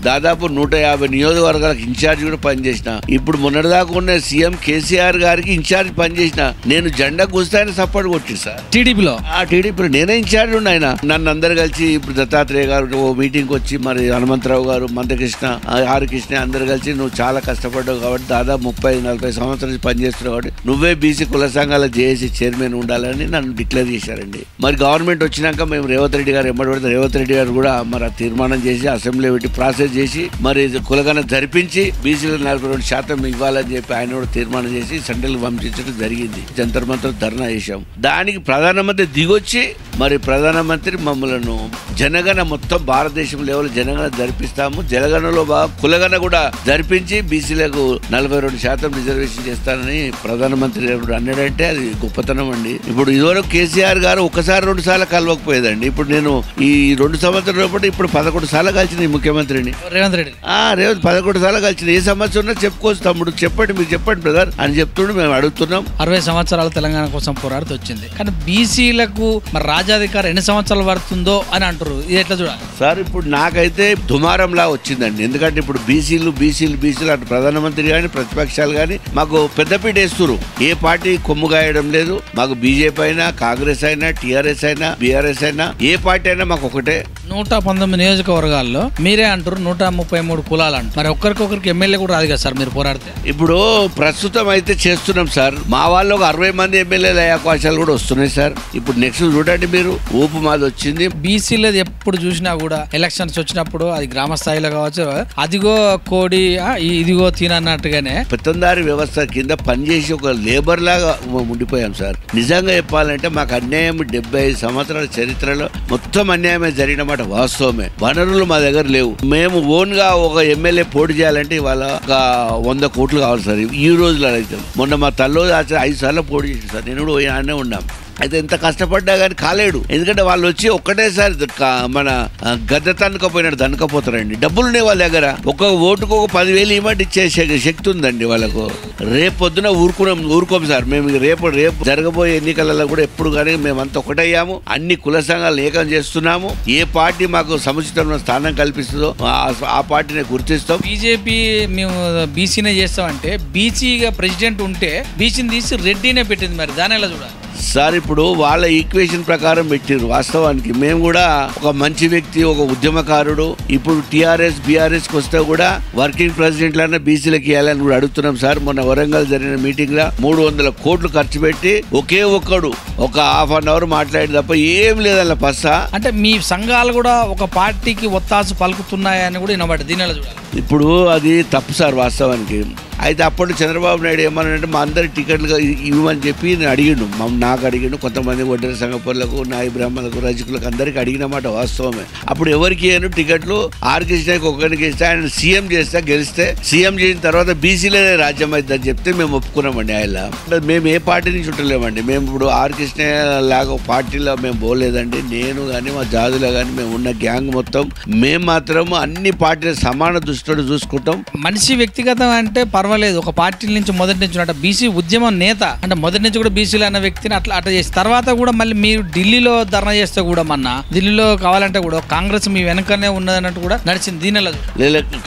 దాదాపు 150 నియోజకవర్గాలకు ఇన్ఛార్జ్ కూడా పనిచేసిన. ఇప్పుడు మొన్నటిదాకా ఉన్న సీఎం కేసీఆర్ గారికి ఇన్ఛార్జ్ పనిచేసిన. నేను జెండా కూస్తాయని సపోర్ట్ కొట్టి సార్ టీడీపీలో నేనే ఇన్ఛార్జ్ ఉండి. ఆయన నన్ను అందరు కలిసి ఇప్పుడు దత్తాత్రేయ గారు ఓ మీటింగ్ వచ్చి మరి హనుమంతరావు గారు, మందకృష్ణ, ఆర్ కృష్ణ అందరు కలిసి నువ్వు చాలా కష్టపడ్డావు కాబట్టి దాదాపు 30-40 సంవత్సరాలు పనిచేస్తున్నావు కాబట్టి నువ్వే బీసీ కుల సంఘాల జేఏసీ చైర్మన్ ఉండాలని నన్ను డిక్లేర్ చేశారండి. మరి గవర్నమెంట్ వచ్చినాక మేము రేవంత్ రెడ్డి గారు ఎమ్మడి రేవంత్ రెడ్డి గారు కూడా మరి తీర్మానం చేసి అసెంబ్లీ పెట్టి ప్రాసెస్ చేసి మరి కులగన జరిపించి బీసీలకు 42% ఇవ్వాలని చెప్పి ఆయన కూడా తీర్మానం చేసి సెంట్రల్ పంపించడం జరిగింది. జంతర్ మంతర్ ధర్నా చేశాం. దానికి ప్రధానమంత్రి దిగొచ్చి మరి ప్రధానమంత్రి మమ్మలను జనగణ మొత్తం భారతదేశం లెవెల్ జనగణ జరిపిస్తాము, జనగణలో కులగణ కూడా జరిపించి బీసీలకు 42% రిజర్వేషన్ చేస్తానని ప్రధానమంత్రి అన్నాడంటే అది గొప్పతనం అండి. ఇప్పుడు ఇదివరకు కేసీఆర్ గారు 1-2 సార్లు కలవకపోయేదండి. ఇప్పుడు నేను ఈ 2 సంవత్సరాల పాటు ఇప్పుడు 11 సార్లు కలిసింది ముఖ్యమంత్రిని రేవంత్ 11 సార్లు కలిసింది. ఏ సమస్య ఉన్నా చెప్పుకోవచ్చు తమ్ముడు, చెప్పండి మీరు చెప్పండి బ్రదర్ అని చెప్తుండే మేము అడుగుతున్నాం. 60 సంవత్సరాలు తెలంగాణ కోసం పోరాడుతూ వచ్చింది. కానీ బీసీలకు మరి రాజ్యాధికారం ఎన్ని సంవత్సరాలు పడుతుందో అని అంటారు. ఇది ఎట్లా చూడాలి సార్? ఇప్పుడు నాకైతే దుమారంలా వచ్చిందండి. ఎందుకంటే ఇప్పుడు బీసీలు అటు ప్రధానమంత్రి కానీ ప్రతిపక్షాలు కానీ మాకు పెద్దపీట వేస్తున్నారు. ఏ పార్టీ కొమ్ము గాయడం లేదు. మాకు బీజేపీ అయినా, కాంగ్రెస్ అయినా, టీఆర్ఎస్ అయినా, బీఆర్ఎస్ అయినా, ఏ పార్టీ అయినా మాకు ఒకటే. 119 నియోజకవర్గాల్లో మీరే అంటారు 133 కులాలు అంటారు. మరి ఒక్కరికొకరికి ఎమ్మెల్యే కూడా రాదు కదా సార్ మీరు పోరాడితే? ఇప్పుడు ప్రస్తుతం అయితే చేస్తున్నాం సార్. మా వాళ్ళు ఒక 60 మంది ఎమ్మెల్యేలు అయ్యే అవకాశాలు కూడా వస్తున్నాయి సార్. ఇప్పుడు నెక్స్ట్ చూడండి మీరు, ఊపు మాది వచ్చింది. బీసీలో ఎప్పుడు చూసినా కూడా ఎలక్షన్స్ వచ్చినప్పుడు అది గ్రామ స్థాయిలో కావచ్చు, అదిగో కోడి ఇదిగో తినన్నట్టుగానే పెత్తందారి వ్యవస్థ కింద పనిచేసి ఒక లేబర్ లాగా ఉండిపోయాం సార్. నిజంగా చెప్పాలంటే మాకు అన్యాయం 75 సంవత్సరాల చరిత్రలో మొత్తం అన్యాయమే జరిగిన మాట వాస్తవమే. వనరులు మా దగ్గర లేవు. మేము ఓన్ గా ఒక ఎమ్మెల్యే పోటీ చేయాలంటే ఇవాళ ఒక 100 కోట్లు కావాలి సార్. ఈ రోజులో అయితే మొన్న మా తల్లో 5 సార్లు పోటీ చేసింది సార్. నేను కూడా ఆడనే ఉన్నాం. అయితే ఎంత కష్టపడ్డా కానీ కాలేడు. ఎందుకంటే వాళ్ళు వచ్చి ఒక్కటేసారి మన గద్దె తన్నుకపోయినట్టు తన్నుకపోతారండి. డబ్బులునే వాళ్ళ దగ్గర. ఒక ఓటుకు ఒక 10,000 ఇవ్వమంటే ఇచ్చే శక్తి ఉందండి వాళ్ళకు. రేపు పొద్దున ఊరుకోం సార్. మేము రేపు జరగబోయే ఎన్నికలలో కూడా ఎప్పుడు కానీ మేమంతా ఒకటయ్యాము. అన్ని కుల సంఘాలు ఏకం చేస్తున్నాము. ఏ పార్టీ మాకు సముచితమైన స్థానం కల్పిస్తుందో ఆ పార్టీని గుర్తిస్తాం. బీజేపీ మేము బీసీనే చేస్తామంటే బీసీగా ప్రెసిడెంట్ ఉంటే బీసీని తీసి రెడ్డినే పెట్టింది. మరి దాని ఎలా చూడాలి సార్? ఇప్పుడు వాళ్ళ ఈక్వేషన్ ప్రకారం పెట్టిరు. వాస్తవానికి మేము కూడా ఒక మంచి వ్యక్తి, ఒక ఉద్యమకారుడు. ఇప్పుడు టీఆర్ఎస్ బీఆర్ఎస్ కి వస్తే కూడా వర్కింగ్ ప్రెసిడెంట్ లన్నా బీసీలకు ఇవ్వాలని కూడా అడుగుతున్నాం సార్. మొన్న వరంగల్ జరిగిన మీటింగ్ లో 300 కోట్లు ఖర్చు పెట్టి ఒకే ఒక్కడు ఒక ½ అన్ అవర్ మాట్లాడి తప్ప ఏం లేదన్న పస్సా. అంటే మీ సంఘాలు కూడా ఒక పార్టీకి ఒత్తాసు పలుకుతున్నాయని కూడా వినబడి దీని ఎలా చూడాలి? ఇప్పుడు అది తప్పు సార్ వాస్తవానికి. అయితే అప్పుడు చంద్రబాబు నాయుడు ఏమన్నాడంటే మా అందరి టికెట్లు ఇవ్వమని చెప్పి నేను అడిగిండు. నాకు అడిగిండు, కొంతమంది ఒడ్డర సంఘపరులకు, నాయ బ్రాహ్మణులకు, రజకులకు అందరికి అడిగినమాట వాస్తవమే. అప్పుడు ఎవరికి ఏను టికెట్లు ఆర్ కృష్ణకి ఒకరికి ఇస్తే ఆయన సీఎం చేస్తే గెలిస్తే సీఎం చేసిన తర్వాత బీసీలనే రాజ్యం అవుతుందని చెప్తే మేము ఒప్పుకున్నామండి. ఆయన మేము ఏ పార్టీ నుంచి చుట్టలేమండి. మేము ఇప్పుడు ఆర్ కృష్ణ లాగా పార్టీలో మేము పోలేదండి. నేను కానీ మా జాదులో కానీ మేము ఉన్న గ్యాంగ్ మొత్తం మేము మాత్రం అన్ని పార్టీల సమాన దృష్టితో చూసుకుంటాం. మనిషి వ్యక్తిగతం అంటే పర్వాలేదు. ఒక పార్టీ నుంచి మొదటి నుంచి అంటే బీసీ ఉద్యమం నేత అంటే మొదటి నుంచి కూడా బీసీలు అన్న వ్యక్తిని అట్లా చేసి తర్వాత కూడా మళ్ళీ మీరు ఢిల్లీలో ధర్నా చేస్తే కూడా మొన్న ఢిల్లీలో కావాలంటే కూడా కాంగ్రెస్ మీ వెనకనే ఉన్నదన్నట్టు కూడా నడిచింది. దీనిలో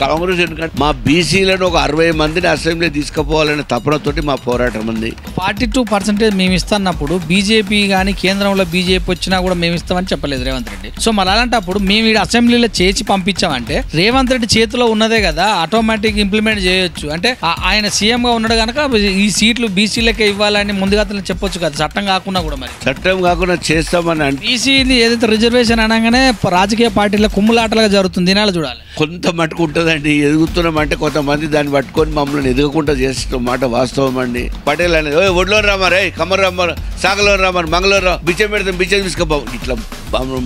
కాంగ్రెస్ ఎందుకంటే మా బీసీలను ఒక 60 మందిని అసెంబ్లీ తీసుకుపోవాలనే తపనతోటి మా పోరాటం ఉంది. 42% మేము ఇస్తున్నప్పుడు బీజేపీ కానీ కేంద్రంలో బీజేపీ వచ్చినా కూడా మేము ఇస్తామని చెప్పలేదు రేవంత్ రెడ్డి. సో మరి అలాంటప్పుడు మేము ఈ అసెంబ్లీలో చేసి పంపించామంటే రేవంత్ రెడ్డి చేతిలో ఉన్నదే కదా, ఆటోమేటిక్ ఇంప్లిమెంట్ చేయొచ్చు. అంటే ఆయన సీఎం గా ఉన్నాడు కనుక ఈ సీట్లు బీసీలకే ఇవ్వాలని ముందుగా చెప్పొచ్చు కదా, చట్టం కాకుండా కూడా. మరి చట్టం కాకుండా చేస్తామని బీసీలు ఏదైతే రిజర్వేషన్ అనగానే రాజకీయ పార్టీల కుమ్ములాటలుగా జరుగుతుంది. దినాలు చూడాలి. కొంత మట్టుకు ఉంటుందండి. ఎదుగుతున్నామంటే కొంతమంది దాన్ని పట్టుకొని మమ్మల్ని ఎదుగకుండా చేస్తున్న మాట వాస్తవం అండి. పటేల్ అనేది ఒడ్లో రామారే, కమ్మర్ రామారు, సాగలో రామారు, మంగళూరు బిచ్చం పెడతాం, బిచ్చం తీసుకోబో, ఇట్లా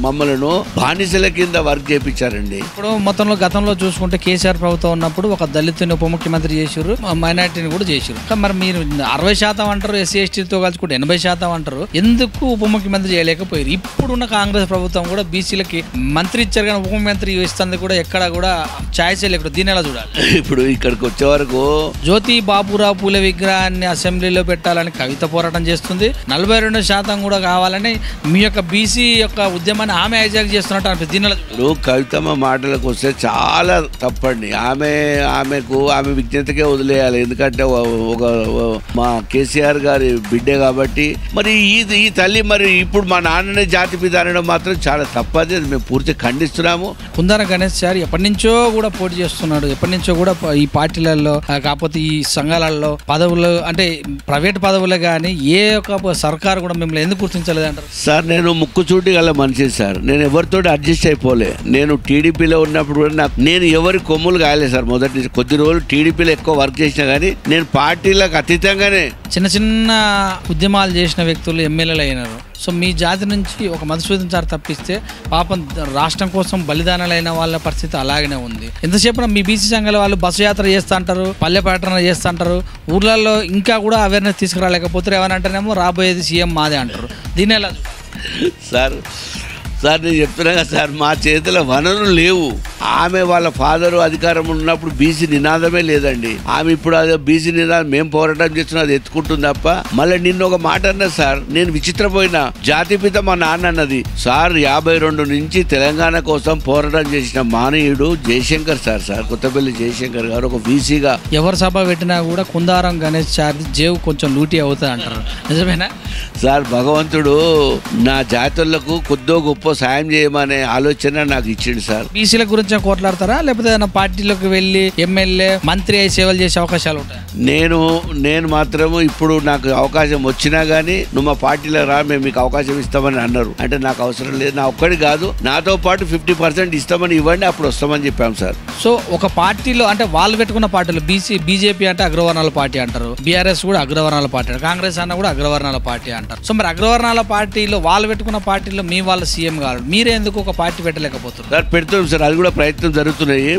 మమ్మల్ని బానిసల కింద వర్క్ చేయించారండి. ఇప్పుడు మొత్తంలో గతంలో చూసుకుంటే కేసీఆర్ ప్రభుత్వం ఉన్నప్పుడు ఒక దళితుని ఉప ముఖ్యమంత్రి చేసారు, చేసిరు, మైనార్టీని కూడా చేసిరు. మరి మీరు 60% అంటారు, ఎస్సీ ఎస్టీతో కలుసుకుంటే 80% అంటారు, ఎందుకు ఉప ముఖ్యమంత్రి చేయలేకపోయారు? ఇప్పుడున్న కాంగ్రెస్ ప్రభుత్వం కూడా బీసీలకి మంత్రి ఇచ్చారు కానీ ఉప ముఖ్యమంత్రి ఇస్తుంది కూడా ఎక్కడ కూడా ఛాయిస్ లేకుండా. దీన్ని ఎలా చూడాలి? ఇప్పుడు ఇక్కడికి వచ్చే వరకు జ్యోతి బాపురావు పూలే విగ్రహాన్ని అసెంబ్లీలో పెట్టాలని కవిత పోరాటం చేస్తుంది. 42% కూడా కావాలని మీ యొక్క బీసీ యొక్క ఉద్యమాన్ని ఆమె హైజాక్ చేస్తున్నట్టు అనిపిస్తుంది. ఇప్పుడు కవితమ్మ మాటలకు వస్తే చాలా తప్పండి. ఆమె విజ్ఞతకే వదిలేయాలి. ఎందుకంటే ఒక మా కేసీఆర్ గారి బిడ్డే కాబట్టి. మరి ఈ తల్లి మరి ఇప్పుడు మా నాన్ననే జాతి పిత అనడం మాత్రం చాలా తప్పది. అది మేము పూర్తిగా ఖండిస్తున్నాము. కుందార గణేష్ సార్ ఎప్పటి నుంచో కూడా పోటీ చేస్తున్నాడు, ఎప్పటి నుంచో కూడా ఈ పార్టీలలో కాకపోతే ఈ సంఘాలలో పదవులు అంటే ప్రైవేట్ పదవులు కానీ ఏ ఒక్క సర్కారు కూడా మిమ్మల్ని ఎందుకు గుర్తించలేదు అంటారు? సార్ నేను ముక్కుచూటి గల మనిషి సార్. నేను ఎవరితో అడ్జస్ట్ అయిపోలే. నేను టీడీపీలో ఉన్నప్పుడు కూడా నేను ఎవరి కొమ్ములు కాయలేదు సార్. మొదటి నుంచి కొద్ది రోజులు టీడీపీలో ఎక్కువ వర్క్ చేసినా కానీ నేను పార్టీలకు అతీతంగానే చిన్న చిన్న ఉద్యమాలు చేసిన వ్యక్తులు ఎమ్మెల్యేలు అయినారు. సో మీ జాతి నుంచి ఒక మధుసూదన్ సార్ తప్పిస్తే పాపం రాష్ట్రం కోసం బలిదానాలైన వాళ్ళ పరిస్థితి అలాగనే ఉంది. ఎంతసేపు మీ బీసీ సంఘాల వాళ్ళు బస్సు యాత్ర చేస్తూ అంటారు, పల్లె పర్యటన చేస్తూ అంటారు, ఊర్లలో ఇంకా కూడా అవేర్నెస్ తీసుకురాలేకపోతే ఏమనంటేనేమో రాబోయేది సీఎం మాదే అంటారు. దీని ఎలా సార్ నేను చెప్తున్నా కదా సార్, మా చేతిలో వనరులు లేవు. ఆమె వాళ్ళ ఫాదరు అధికారం ఉన్నప్పుడు బీసీ నినాదమే లేదండి. ఆమె ఇప్పుడు అదే బీసీ నినాదం మేము పోరాటం చేస్తున్నా అది ఎత్తుకుంటుంది తప్ప. మళ్ళీ నిన్న ఒక మాట అన్నది సార్, నేను విచిత్రపోయినా. జాతిపిత మా నాన్న అన్నది సార్. 52 నుంచి తెలంగాణ కోసం పోరాటం చేసిన మానవుడు జయశంకర్ సార్ కొత్తపల్లి జయశంకర్ గారు ఒక బీసీగా ఎవరు సభ పెట్టినా కూడా కుందారం గణేష్ సార్ జేబు కొంచెం లూటీ అవుతుంది అంటారు. నిజమేనా సార్? భగవంతుడు నా జాతులకు కొద్దో గొప్ప సాయం చేయమనే ఆలోచన నాకు ఇచ్చిండు సార్. బీసీల గురించి కోట్లాడతారా లేకపోతే ఏదైనా పార్టీలోకి వెళ్ళి ఎమ్మెల్యే మంత్రి అయి సేవలు చేసే అవకాశాలు ఉంటాయి? నేను మాత్రము ఇప్పుడు నాకు అవకాశం వచ్చినా గానీ నువ్వు మా పార్టీలో రా, మేము మీకు అవకాశం ఇస్తామని అన్నారు. అంటే నాకు అవసరం లేదు, నా ఒక్కడి కాదు, నాతో పాటు 50% ఇస్తామని ఇవ్వండి, అప్పుడు వస్తామని చెప్పాం సార్. సో ఒక పార్టీలో అంటే వాళ్ళు పెట్టుకున్న పార్టీలు బీజేపీ అంటే అగ్రవర్ణాల పార్టీ అంటారు, బీఆర్ఎస్ కూడా అగ్రవర్ణాల పార్టీ అంటారు, కాంగ్రెస్ అన్న కూడా అగ్రవర్ణాల పార్టీ అంటారు. సో మరి అగ్రవర్ణాల పార్టీలో వాళ్ళు పెట్టుకున్న పార్టీలో మీ వాళ్ళ సీఎం కాదు, మీరే ఎందుకు ఒక పార్టీ పెట్టలేకపోతున్నారు? సార్ పెడుతున్నాం సార్, అది కూడా ప్రయత్నం జరుగుతున్నాయి.